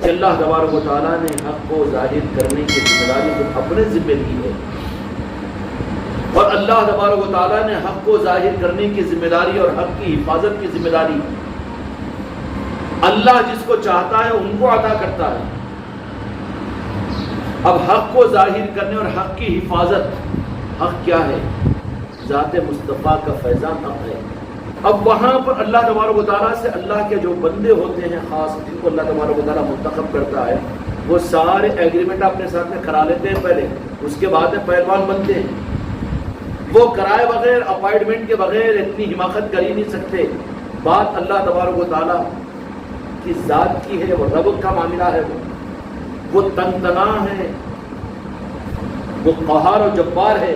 کہ اللہ تبارک و تعالیٰ نے حق کو ظاہر کرنے کی ذمہ داری خود اپنے ذمہ دی ہے، اور اللہ تبارک و تعالیٰ نے حق کو ظاہر کرنے کی ذمہ داری اور حق کی حفاظت کی ذمہ داری اللہ جس کو چاہتا ہے ان کو عطا کرتا ہے۔ اب حق کو ظاہر کرنے اور حق کی حفاظت، حق کیا ہے؟ ذات مصطفیٰ کا فیضان حق ہے۔ اب وہاں پر اللہ تبارک و تعالیٰ سے اللہ کے جو بندے ہوتے ہیں خاص، جن کو اللہ تبارک و تعالیٰ منتخب کرتا ہے، وہ سارے ایگریمنٹ اپنے ساتھ میں کرا لیتے ہیں پہلے، اس کے بعد میں پہلوان بنتے ہیں۔ وہ کرائے بغیر، اپائنٹمنٹ کے بغیر اتنی حماقت کر ہی نہیں سکتے۔ بات اللہ تبارک و تعالیٰ کی ذات کی ہے، وہ رب کا معاملہ ہے، وہ تنتنا ہے، وہ قہار و جبار ہے۔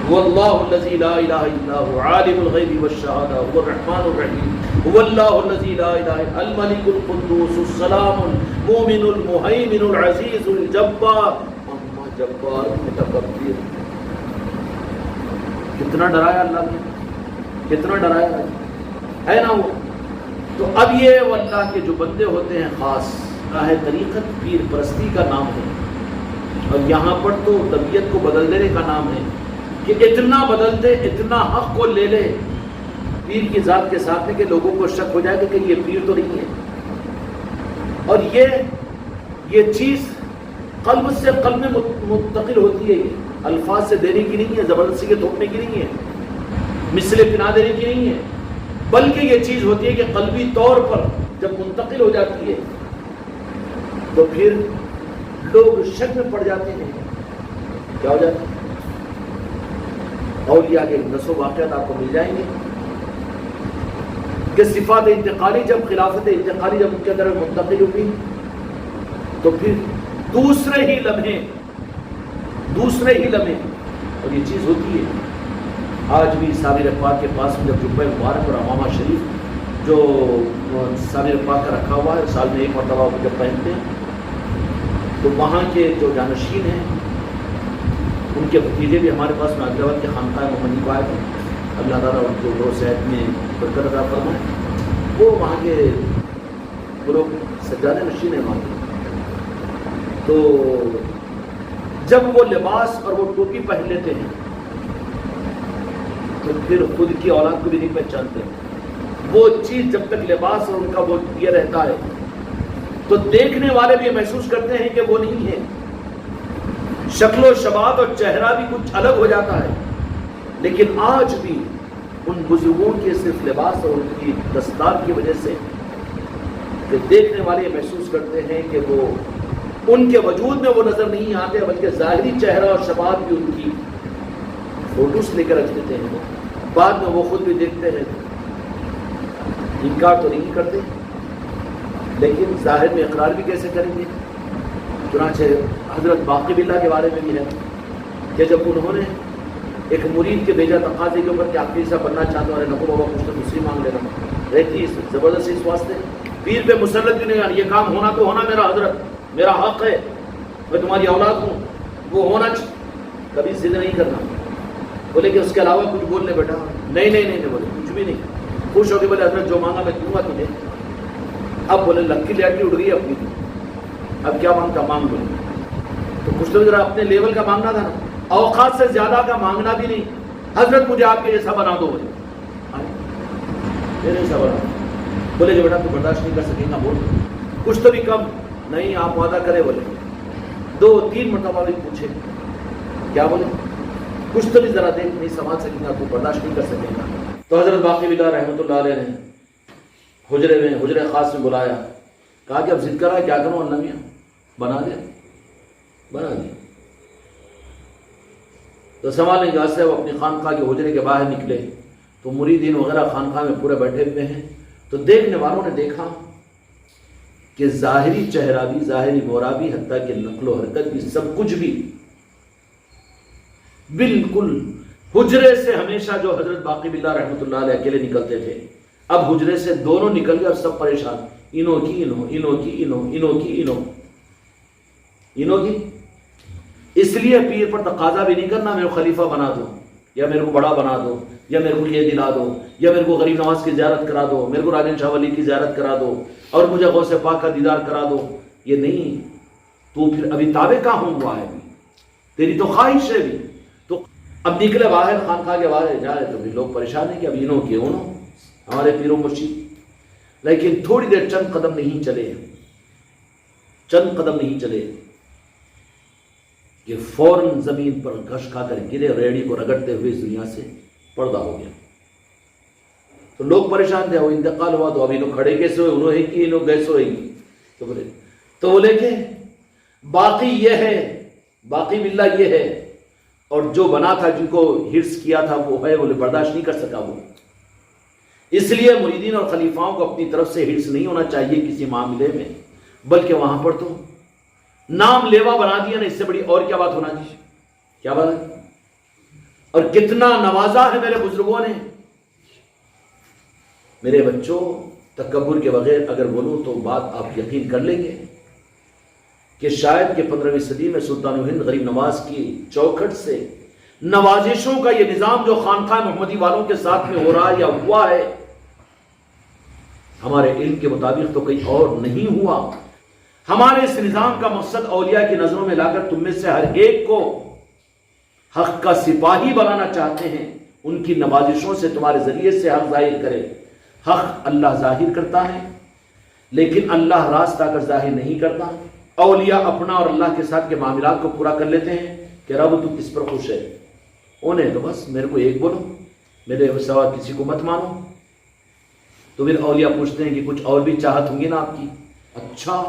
واللہ الذی لا الہ الا هو عالم الغیب والشہادہ هو الرحمن الرحیم هو اللہ الذی لا الہ الا هو الملک القدوس السلام المؤمن المہیمن العزیز الجبار اما جبار متکبر۔ کتنا ڈرایا اللہ نے، کتنا ڈرایا ہے نا وہ۔ تو اب یہ وہ اللہ کے جو بندے ہوتے ہیں خاص، راہ طریقت پیر پرستی کا نام ہے، اور یہاں پر تو طبیعت کو بدل دینے کا نام ہے کہ اتنا بدل دے، اتنا حق کو لے لے پیر کی ذات کے ساتھ میں کہ لوگوں کو شک ہو جائے کہ یہ پیر تو نہیں ہے۔ اور یہ چیز قلب سے قلب میں منتقل ہوتی ہے، یہ الفاظ سے دینے کی نہیں ہے، زبردستی کے تھوپنے کی نہیں ہے، مثل پنا دینے کی نہیں ہے، بلکہ یہ چیز ہوتی ہے کہ قلبی طور پر جب منتقل ہو جاتی ہے تو پھر لوگ شک میں پڑ جاتے ہیں۔ کیا ہو جاتا ہے؟ اولیاء کے نسو واقعات آپ کو مل جائیں گے کہ صفات انتقالی جب خلافت انتقالی جب ان کے اندر منتقل ہوئی تو پھر دوسرے ہی لمحے اور یہ چیز ہوتی ہے۔ آج بھی سامر پاک کے پاس میں جب جبہ مبارک اور امامہ شریف جو سامر پاک کا رکھا ہوا ہے، سال میں ایک مرتبہ وہ جب پہنتے ہیں تو وہاں کے جو جانشین ہیں ان کے بھتیجے بھی ہمارے پاس میں حیدرآباد کے خانقاہ محمدی کو آئے تھے، اللہ تعالیٰ ان کو غور صحت میں برکت عطا فرمائے۔ وہ وہاں کے لوگ سجادہ نشین ہیں وہاں کے، تو جب وہ لباس اور وہ ٹوپی پہن لیتے ہیں تو پھر خود کی اولاد کو بھی نہیں پہچانتے۔ وہ چیز جب تک لباس اور ان کا وہ یہ رہتا ہے تو دیکھنے والے بھی محسوس کرتے ہیں کہ وہ نہیں ہے، شکل و شباب اور چہرہ بھی کچھ الگ ہو جاتا ہے۔ لیکن آج بھی ان بزرگوں کے صرف لباس اور ان کی دستار کی وجہ سے کہ دیکھنے والے محسوس کرتے ہیں کہ وہ ان کے وجود میں وہ نظر نہیں آتے، بلکہ ظاہری چہرہ اور شباب بھی ان کی فوٹوز لے کر رکھ دیتے ہیں۔ بعد میں وہ خود بھی دیکھتے ہیں، انکار تو نہیں کرتے لیکن ظاہر میں اقرار بھی کیسے کریں گے۔ چنانچہ حضرت باقی باللہ کے بارے میں بھی ہے کہ جب انہوں نے ایک مرید کے بھیجا تقاضے کے اوپر کہ آپ پیر صاحب بننا چاہتے ہیں، نقو بابا کچھ تو دوسری مانگ لینا رہتی زبردستی اس واسطے پیر پہ مسلط بھی نہیں، یہ کام ہونا تو ہونا، میرا حضرت میرا حق ہے، میں تمہاری اولاد ہوں، وہ ہونا کبھی ضد نہیں کرنا۔ بولے کہ اس کے علاوہ کچھ بول لے بیٹا، نہیں بولے کچھ بھی نہیں، خوش ہو کے بولے حضرت جو مانگا میں دوں گا تجھے۔ اب بولے لکی لیٹی اڑ گئی اپنی، اب کیا مانگتا مانگ بولے، تو کچھ تو ذرا اپنے لیول کا مانگنا تھا نا، اوقات سے زیادہ کا مانگنا بھی نہیں۔ حضرت مجھے آپ کے جیسا بنا دو، بولے میرے جیسا بنا دو۔ بولے کہ بیٹا تو برداشت نہیں کر سکیں گا، بول کچھ تو بھی کم نہیں، آپ وعدہ کرے۔ بولے 2-3 مرتبہ بھی پوچھے، کیا بولے کچھ تو بھی ذرا دیکھ، نہیں سنبھال سکیں گا، تو برداشت نہیں کر سکیں گا۔ تو حضرت باقی باللہ رحمۃ اللہ علیہ نے حجرے خاص میں بلایا، کہا کہ اب ضد کرا کیا کروں اللہ میاں، بنا دیا۔ تو سنبھالنے کے واسطے وہ اپنی خانقاہ کے حجرے کے باہر نکلے تو مریدین وغیرہ خانقاہ میں پورے بیٹھے ہوئے ہیں، تو دیکھنے والوں نے دیکھا کہ ظاہری چہرہ بھی، ظاہری گورا بھی، حتیٰ کہ نقل و حرکت بھی، سب کچھ بھی بالکل حجرے سے ہمیشہ جو حضرت باقی باللہ رحمۃ اللہ علیہ اکیلے نکلتے تھے، اب حجرے سے دونوں نکل گئے اور سب پریشان، انہوں کی اس لیے پیر پر تقاضا بھی نہیں کرنا میرے کو خلیفہ بنا دو یا میرے کو بڑا بنا دو یا میرے کو یہ دلا دو، یا میرے کو غریب نواز کی زیارت کرا دو، میرے کو راجن شاہ ولی کی زیارت کرا دو، اور مجھے غوث پاک کا دیدار کرا دو. یہ نہیں. تو پھر ابھی تابع کہاں ہوا ہے؟ تیری تو خواہش ہے بھی. تو اب نکلے باہر، خانقاہ کے باہر جائے تو بھی لوگ پریشان ہیں کہ اب انہوں کے انہوں ہمارے پیروں مرشد. لیکن تھوڑی دیر چند قدم نہیں چلے کہ فوراً زمین پر گھش کھا کر گرے، ریڑھی کو رگڑتے ہوئے اس دنیا سے پردہ ہو گیا. تو لوگ پریشان تھے، وہ انتقال ہوا تو اب انہوں کھڑے کیسے ہوئے، انہوں ہی کی، انہوں گیس ہوئے گی. تو بولے کہ باقی یہ ہے، باقی باللہ یہ ہے، اور جو بنا تھا، جن کو ہرس کیا تھا وہ ہے، وہ برداشت نہیں کر سکا وہ. اس لیے مریدین اور خلیفاؤں کو اپنی طرف سے ہرس نہیں ہونا چاہیے کسی معاملے میں، بلکہ وہاں پر تو نام لیوا بنا دیا نا، اس سے بڑی اور کیا بات ہونا چاہیے؟ کیا بات ہے؟ اور کتنا نوازا ہے میرے بزرگوں نے. میرے بچوں، تکبر کے بغیر اگر بولوں تو بات آپ یقین کر لیں گے کہ شاید کہ 15ویں صدی میں سلطان ہند غریب نواز کی چوکھٹ سے نوازشوں کا یہ نظام جو خانقاہ محمدی والوں کے ساتھ میں ہو رہا ہے یا ہوا ہے، ہمارے علم کے مطابق تو کہیں اور نہیں ہوا. ہمارے اس نظام کا مقصد اولیاء کی نظروں میں لا کر تم میں سے ہر ایک کو حق کا سپاہی بنانا چاہتے ہیں. ان کی نوازشوں سے تمہارے ذریعے سے حق ظاہر کرے. حق اللہ ظاہر کرتا ہے، لیکن اللہ راست آ کر ظاہر نہیں کرتا. اولیاء اپنا اور اللہ کے ساتھ کے معاملات کو پورا کر لیتے ہیں کہ رب تو کس پر خوش ہے. انہیں تو بس میرے کو ایک بولو، میرے سوا کسی کو مت مانو. تو پھر اولیاء پوچھتے ہیں کہ کچھ اور بھی چاہت ہوں گی نا آپ کی؟ اچھا،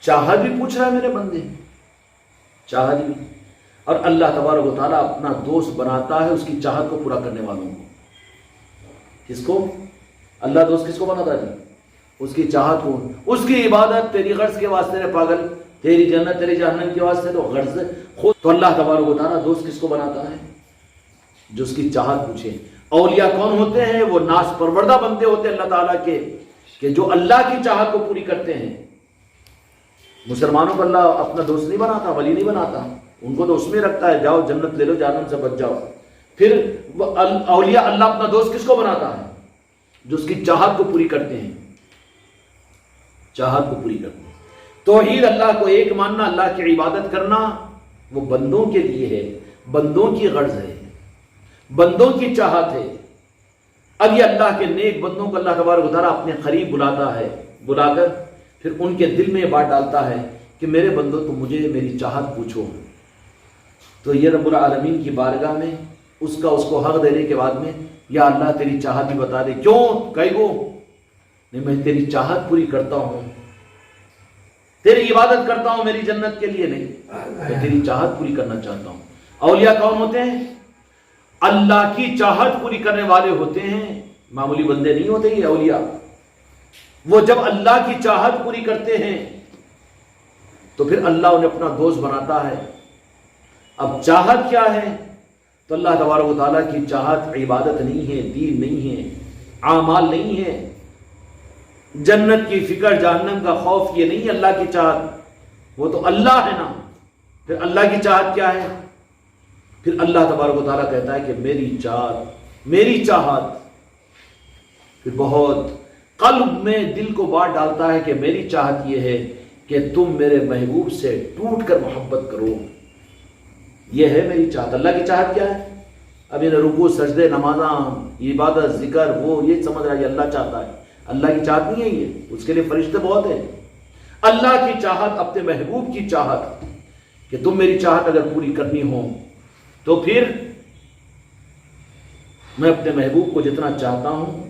چاہت بھی پوچھ رہا ہے میرے بندے، چاہت بھی. اور اللہ تبارک و تعالیٰ اپنا دوست بناتا ہے اس کی چاہت کو پورا کرنے والوں کو. کس کو اللہ دوست کس کو بناتا ہے؟ اس کی چاہت کو. اس کی عبادت تیری غرض کے واسطے ہے پاگل، تیری جنت تیری جہنم کے واسطے تو غرض خود. تو اللہ تبارک و تعالیٰ دوست کس کو بناتا ہے؟ جو اس کی چاہت پوچھے. اولیاء کون ہوتے ہیں؟ وہ ناز پروردہ بندے ہوتے ہیں اللہ تعالیٰ کے، کہ جو اللہ کی چاہت کو پوری کرتے ہیں. مسلمانوں کو اللہ اپنا دوست نہیں بناتا، ولی نہیں بناتا. ان کو تو اس میں رکھتا ہے جاؤ جنت لے لو، جہنم سے بچ جاؤ. پھر اولیاء اللہ اپنا دوست کس کو بناتا ہے؟ جو اس کی چاہت کو پوری کرتے ہیں. چاہت کو پوری کرتے ہیں. توحید اللہ کو ایک ماننا، اللہ کی عبادت کرنا، وہ بندوں کے لیے ہے، بندوں کی غرض ہے، بندوں کی چاہت ہے. اب یہ اللہ کے نیک بندوں کو اللہ تبارک و تعالیٰ اپنے قریب بلاتا ہے، بلا کر پھر ان کے دل میں یہ بات ڈالتا ہے کہ میرے بندو تم مجھے میری چاہت پوچھو. تو یہ رب العالمین کی بارگاہ میں اس کو حق دینے کے بعد میں یا اللہ تیری چاہت بھی بتا دے. کیوں؟ کئی وہ نہیں، میں تیری چاہت پوری کرتا ہوں، تیری عبادت کرتا ہوں میری جنت کے لیے نہیں، میں تیری چاہت پوری کرنا چاہتا ہوں. اولیاء کون ہوتے ہیں؟ اللہ کی چاہت پوری کرنے والے ہوتے ہیں، معمولی بندے نہیں ہوتے یہ اولیاء. وہ جب اللہ کی چاہت پوری کرتے ہیں تو پھر اللہ انہیں اپنا دوست بناتا ہے. اب چاہت کیا ہے؟ تو اللہ تبارک و تعالیٰ کی چاہت عبادت نہیں ہے، دین نہیں ہے، اعمال نہیں ہے، جنت کی فکر، جہنم کا خوف، یہ نہیں ہے اللہ کی چاہت. وہ تو اللہ ہے نا. پھر اللہ کی چاہت کیا ہے؟ پھر اللہ تبارک و تعالیٰ کہتا ہے کہ میری چاہت پھر بہت قلب میں دل کو بات ڈالتا ہے کہ میری چاہت یہ ہے کہ تم میرے محبوب سے ٹوٹ کر محبت کرو. یہ ہے میری چاہت. اللہ کی چاہت کیا ہے؟ اب انہیں رکوع، سجدے، نمازاں، عبادت، ذکر، وہ یہ سمجھ رہا ہے یہ اللہ چاہتا ہے. اللہ کی چاہت نہیں ہے یہ، اس کے لیے فرشتے بہت ہیں. اللہ کی چاہت، اپنے محبوب کی چاہت، کہ تم میری چاہت اگر پوری کرنی ہو تو پھر میں اپنے محبوب کو جتنا چاہتا ہوں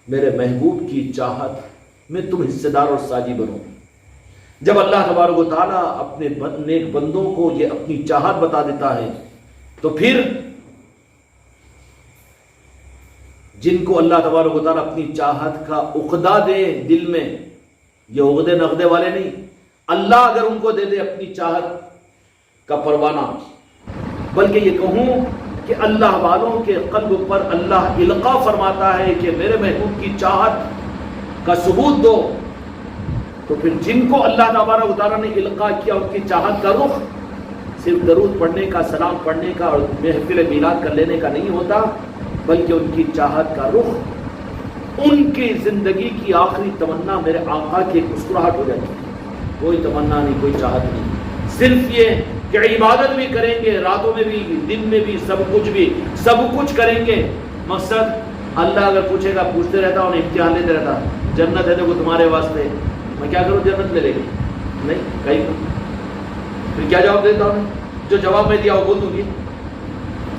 میرے محبوب کی چاہت میں تم حصے دار اور ساجی بنو. جب اللہ تبارک و تعالیٰ اپنے نیک بندوں کو یہ اپنی چاہت بتا دیتا ہے تو پھر جن کو اللہ تبارک و تعالیٰ اپنی چاہت کا عقدہ دے دل میں، یہ عقدے نقدے والے نہیں، اللہ اگر ان کو دے دے اپنی چاہت کا پروانہ، بلکہ یہ کہوں کہ اللہ والوں کے قلب پر اللہ القاء فرماتا ہے کہ میرے محبوب کی چاہت کا ثبوت دو، تو پھر جن کو اللہ تبارک و تعالیٰ نے القاء کیا ان کی چاہت کا رخ صرف درود پڑھنے کا، سلام پڑھنے کا اور محفل میلاد کر لینے کا نہیں ہوتا، بلکہ ان کی چاہت کا رخ، ان کی زندگی کی آخری تمنا میرے آقا کی مسکراہٹ ہو جاتی ہے. کوئی تمنا نہیں، کوئی چاہت نہیں، صرف یہ کہ عبادت بھی کریں گے، راتوں میں بھی، دن میں بھی، سب کچھ کریں گے. مقصد اللہ اگر پوچھے گا، پوچھتے رہتا ہوں، امتحان لیتے رہتا، جنت ہے دیکھو تمہارے واسطے، میں کیا کروں؟ جنت ملے گی نہیں کہیں. پھر کیا جواب دیتا ہوں؟ جو جواب میں دیا وہ بول دوں گی.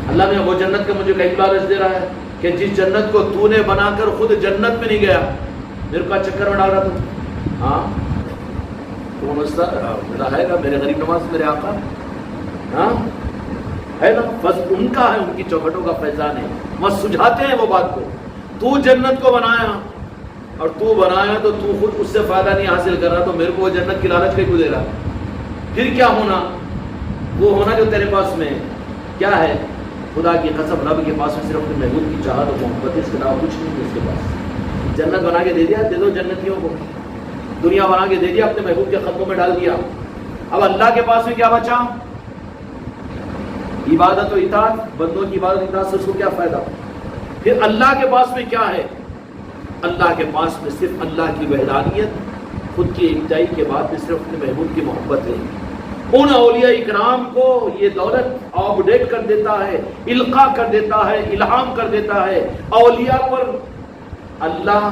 اللہ نے وہ جنت کا مجھے کئی لالچ دے رہا ہے کہ جس جنت کو تو نے بنا کر خود جنت میں نہیں گیا، میرے کو چکر میں ڈال رہا تو ہاں تو میرا ہے گا، میرے غریب نواز میرے آقا، ہاں ہے نا. بس ان کا ہے، ان کی چوکھٹوں کا فیضان ہے. بس سجھاتے ہیں وہ بات کو. تو جنت کو بنایا اور تو بنایا تو تو خود اس سے فائدہ نہیں حاصل کر رہا، تو میرے کو وہ جنت کی لالچ کیوں دے رہا؟ پھر کیا ہونا؟ وہ ہونا جو تیرے پاس میں کیا ہے. خدا کی قسم، رب کے پاس میں صرف اپنے محبوب کی چاہت اور محبت، اس کے علاوہ کچھ نہیں ہے اس کے پاس. جنت بنا کے دے دیا، دے دو جنتیوں کو. دنیا بنا کے دے دیا، اپنے محبوب کے قدموں میں ڈال دیا. اب اللہ کے پاس میں کیا بچا؟ عبادت و اطاعت. بندوں کی عبادت اطاعت سے اس کو کیا فائدہ؟ پھر اللہ کے پاس میں کیا ہے؟ اللہ کے پاس میں صرف اللہ کی وحدانیت، خود کی ایکتائی کے بعد میں صرف اپنے محبوب کی محبت ہے. ان اولیاء اکرام کو یہ دولت اپڈیٹ کر دیتا ہے، القاء کر دیتا ہے، الہام کر دیتا ہے. اولیاء پر اللہ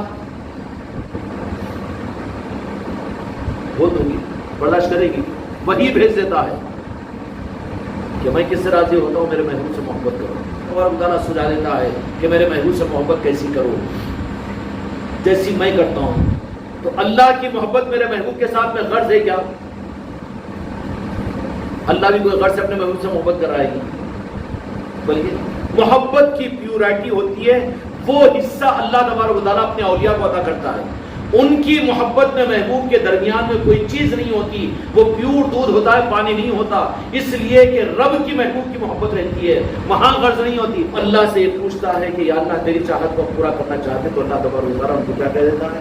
وہ دوں گی، برداشت کرے گی، وہی بھیج دیتا ہے کہ میں کس سے راضی ہوتا ہوں، میرے محبوب سے محبت کرو. اور اللہ سجا دیتا ہے کہ میرے محبوب سے محبت کیسی کرو، جیسی میں کرتا ہوں. تو اللہ کی محبت میرے محبوب کے ساتھ میں غرض ہے کیا؟ اللہ بھی کوئی غرض سے اپنے محبوب سے محبت کرائے گی، بلکہ محبت کی پیورٹی ہوتی ہے وہ حصہ اللہ تبارک و تعالیٰ اپنے اولیاء کو عطا کرتا ہے. ان کی محبت میں محبوب کے درمیان میں کوئی چیز نہیں ہوتی، وہ پیور دودھ ہوتا ہے، پانی نہیں ہوتا. اس لیے کہ رب کی محبوب کی محبت رہتی ہے، وہاں غرض نہیں ہوتی. اللہ سے یہ پوچھتا ہے کہ یا اللہ تیری چاہت کو پورا کرنا چاہتے، تو اللہ تبارک و تعالیٰ ان کو کیا کہہ دیتا ہے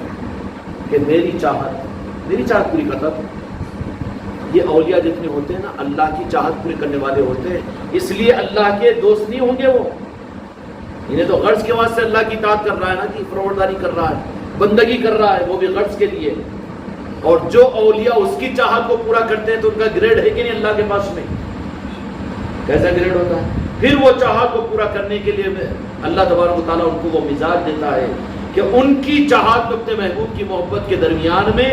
کہ میری چاہت پوری کرتا. یہ اولیاء جتنے ہوتے ہیں نا، اللہ کی چاہت پوری کرنے والے ہوتے ہیں. اس لیے اللہ کے دوست نہیں ہوں گے وہ. انہیں تو غرض کے واسطے اللہ کی اطاعت کر رہا ہے نا، کہ فرمانبرداری کر رہا ہے، بندگی کر رہا ہے، وہ بھی غرض کے لیے. اور جو اولیاء اس کی چاہت کو پورا کرتے ہیں تو ان کا گریڈ ہے کہ نہیں اللہ کے پاس میں؟ کیسا گریڈ ہوتا ہے؟ پھر وہ چاہت کو پورا کرنے کے لیے اللہ تبارک و تعالیٰ ان کو وہ مزاج دیتا ہے کہ ان کی چاہت اپنے محبوب کی محبت کے درمیان میں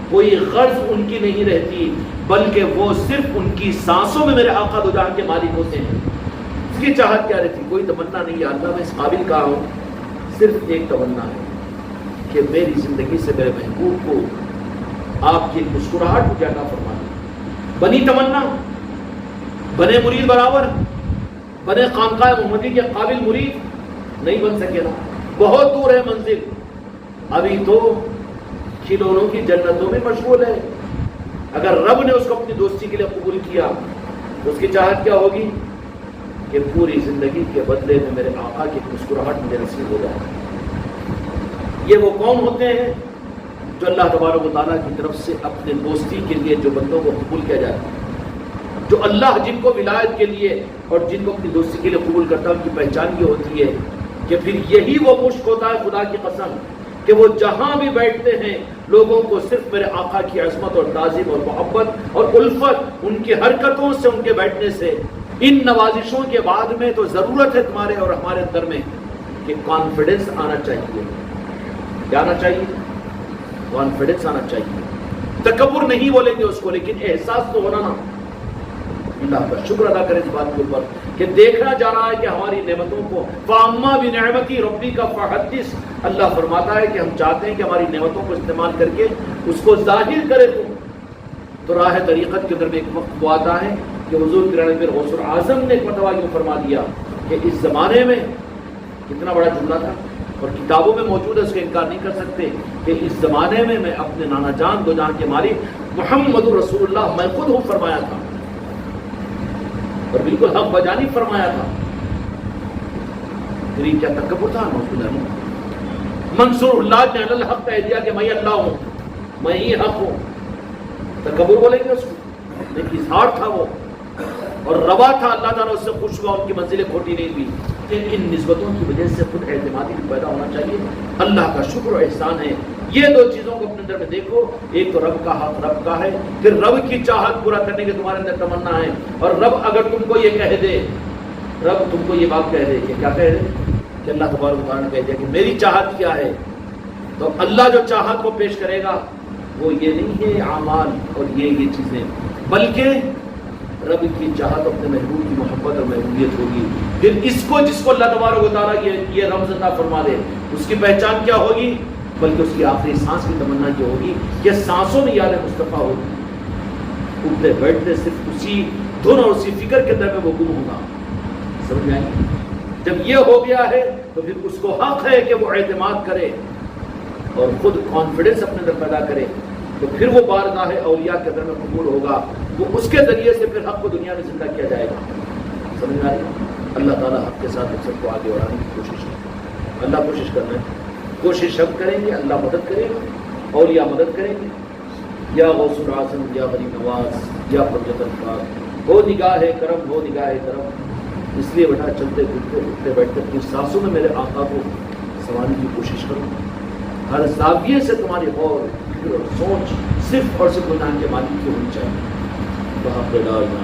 کوئی غرض ان کی نہیں رہتی، بلکہ وہ صرف ان کی سانسوں میں میرے آقا دو جہاں کے مالک ہوتے ہیں. اس کی چاہت کیا رہتی؟ کوئی تمنا نہیں ہے. اللہ میں اس قابل کہا ہوں، صرف ایک تمنا ہے کہ میری زندگی سے میرے محبوب کو آپ کی مسکراہٹ مجھے عطا فرما دیں. بنی تمنا، بنے مرید برابر، بنے خانقاہ محمدی کے قابل مرید نہیں بن سکے نا. بہت دور ہے منزل. ابھی تو کھلونوں کی جنتوں میں مشغول ہے. اگر رب نے اس کو اپنی دوستی کے لیے قبول کیا تو اس کی چاہت کیا ہوگی کہ پوری زندگی کے بدلے میں میرے آقا کی مسکراہٹ مجھے نصیب ہو جائے. یہ وہ کون ہوتے ہیں جو اللہ تبارک و تعالیٰ کی طرف سے اپنے دوستی کے لیے جو بندوں کو قبول کیا جاتا ہے، جو اللہ جن کو ولایت کے لیے اور جن کو اپنی دوستی کے لیے قبول کرتا ہے، ان کی پہچان یہ ہوتی ہے کہ پھر یہی وہ مشق ہوتا ہے خدا کی قسم کہ وہ جہاں بھی بیٹھتے ہیں لوگوں کو صرف میرے آقا کی عظمت اور تعظیم اور محبت اور الفت، ان کی حرکتوں سے، ان کے بیٹھنے سے. ان نوازشوں کے بعد میں تو ضرورت ہے تمہارے اور ہمارے اندر میں کہ کانفیڈنس آنا چاہیے. کیا آنا چاہیے؟ کانفیڈنس آنا چاہیے. تکبر نہیں بولیں گے اس کو، لیکن احساس تو ہونا نا. اللہ کا شکر ادا کریں اس بات کے اوپر کہ دیکھنا جا رہا ہے کہ ہماری نعمتوں کو فَأَمَّا بِنِعْمَتِ رَبِّكَ فَحَدِّثْ. اللہ فرماتا ہے کہ ہم چاہتے ہیں کہ ہماری نعمتوں کو استعمال کر کے اس کو ظاہر کرے. تو راہ طریقت کے اندر میں ایک وقت وہ آتا ہے کہ حضور پیران پیر غوث اعظم نے ایک مرتبہ یوں فرما دیا کہ اس زمانے میں، کتنا بڑا جملہ تھا اور کتابوں میں موجود ہے، اس کا انکار نہیں کر سکتے، کہ اس زمانے میں میں اپنے نانا جان دو جہاں کے مالک محمد رسول اللہ میں خود ہوں فرمایا تھا، اور بالکل حق بجانی فرمایا تھا. پھر یہ کیا تکبر تھا؟ موجود ہے منصور اللہ نے الحق کہہ دیا کہ میں اللہ ہوں، میں ہی حق ہوں. تکبر بولیں گے اس کو؟ لیکن اظہار تھا وہ اور روا تھا، اللہ تعالیٰ اس سے خوش ہوا، ان کی منزلیں کھوٹی نہیں ہوئی. ان نسبتوں کی وجہ سے خود اعتمادی پیدا ہونا چاہیے. اللہ کا شکر و احسان ہے. یہ دو چیزوں کو اپنے اندر میں دیکھو. ایک تو رب کا حق رب کا ہے، پھر رب کی چاہت پورا کرنے کی تمہارے اندر تمنا ہے. اور رب اگر تم کو یہ کہہ دے، رب تم کو یہ بات کہہ دے، یہ کیا کہہ دے کہ اللہ تبارک و تعالیٰ نے کہہ دیا کہ میری چاہت کیا ہے، تو اللہ جو چاہت کو پیش کرے گا وہ یہ نہیں ہے اعمال اور یہ چیزیں، بلکہ رب کی چاہت اپنے محبوب کی محبت اور محبوبیت ہوگی. پھر اس کو جس کو اللہ تبارک و تعالیٰ یہ رمز عطا فرما دے، اس کی پہچان کیا ہوگی؟ بلکہ اس کی آخری سانس کی تمنا یہ ہوگی کہ سانسوں میں یاد مصطفیٰ ہوگی. اٹھتے بیٹھتے صرف اسی دھن اور اسی فکر کے اندر میں وہ گم ہوگا. سمجھ میں آئی؟ جب یہ ہو گیا ہے تو پھر اس کو حق ہے کہ وہ اعتماد کرے اور خود کانفیڈنس اپنے اندر پیدا کرے، تو پھر وہ بارگاہ اولیاء کے اندر میں قبول ہوگا. وہ اس کے ذریعے سے پھر حق کو دنیا میں زندہ کیا جائے گا. سمجھ میں آ رہی؟ اللہ تعالیٰ حق کے ساتھ ہم سب کو آگے بڑھانے کی کوشش کرے. اللہ کوشش کرنا ہے، کوشش ہم کریں گے، اللہ مدد کرے گا، اولیاء مدد کریں گے. یا غوث العظم، یا غریب نواز، یا حجت الفاظ، ہو نگاہ کرم، ہو نگاہ کرم. اس لیے بیٹا چلتے پھرتے اٹھتے بیٹھتے اپنی سانسوں میں میرے آقا کو سنوارنے کی کوشش کروں. ہر زاویے سے تمہاری غور فکر اور سوچ صرف اور صرف گناہ کے مالک کی ہونی چاہیے. وہاں پہ لا الہ